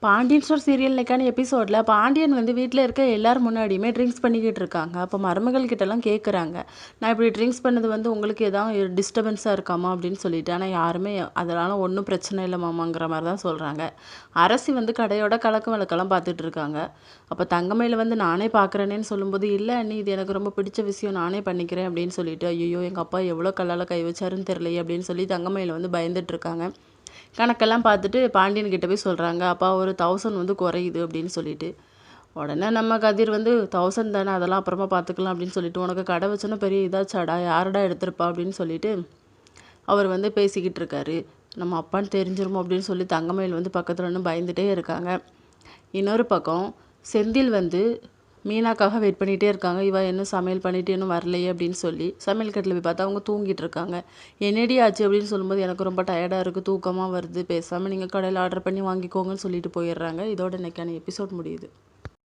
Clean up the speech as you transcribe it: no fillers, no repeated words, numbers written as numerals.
Pandian store சீரியல்லைக்கான எபிசோடில் பாண்டியன் வந்து வீட்டில் இருக்க எல்லாரும் முன்னாடியுமே ட்ரிங்க்ஸ் பண்ணிக்கிட்டு இருக்காங்க. அப்போ மருமகள் கிட்டலாம் கேட்குறாங்க, நான் இப்படி ட்ரிங்க்ஸ் பண்ணது வந்து உங்களுக்கு எதாவது டிஸ்டர்பன்ஸாக இருக்காமா அப்படின்னு சொல்லிட்டு. ஆனால் யாருமே அதனால ஒன்றும் பிரச்சனை இல்லை மாமாங்கிற மாதிரி தான் சொல்கிறாங்க. அரசி வந்து கடையோட கலக்க வழக்கெல்லாம் பார்த்துட்டு இருக்காங்க. அப்போ தங்கமயில வந்து நானே பார்க்குறேனேன்னு சொல்லும்போது, இல்லை அண்ணி இது எனக்கு ரொம்ப பிடிச்ச விஷயம், நானே பண்ணிக்கிறேன் அப்படின்னு சொல்லிட்டு, ஐயோ எங்கள் அப்பா எவ்வளோ கல்லால் கை வச்சாருன்னு தெரியலையே அப்படின்னு சொல்லி தங்கமயில வந்து பயந்துட்டு இருக்காங்க. கணக்கெல்லாம் பார்த்துட்டு பாண்டியன் கிட்ட போய் சொல்கிறாங்க, அப்பா ஒரு 1000 வந்து குறையுது அப்படின்னு சொல்லிட்டு. உடனே நம்ம கதிர் வந்து 1000 தானே அதெல்லாம் அப்புறமா பார்த்துக்கலாம் அப்படின்னு சொல்லிட்டு, உனக்கு கடை வச்சோன்னா பெரிய இதாச்சாடா, யாரடா எடுத்திருப்பா அப்படின்னு சொல்லிட்டு அவர் வந்து பேசிக்கிட்டு இருக்காரு. நம்ம அப்பான்னு தெரிஞ்சிருமோ அப்படின்னு சொல்லி தங்கமயில் வந்து பக்கத்தில் நின்று பயந்துட்டே இருக்காங்க. இன்னொரு பக்கம் செந்தில் வந்து மீனாக்காக வெயிட் பண்ணிகிட்டே இருக்காங்க. இவ இன்னும் சமையல் பண்ணிட்டு இன்னும் வரலையே அப்படின்னு சொல்லி சமையல் கட்டில் போய் பார்த்தா அவங்க தூங்கிட்டு இருக்காங்க. என்னடி ஆச்சு அப்படின்னு சொல்லும்போது, எனக்கு ரொம்ப டயர்டாக இருக்குது, தூக்கமாக வருது, பேசாமல் நீங்கள் கடையில் ஆர்டர் பண்ணி வாங்கிக்கோங்கன்னு சொல்லிட்டு போயிடுறாங்க. இதோட இன்னைக்கான எபிசோட் முடியுது.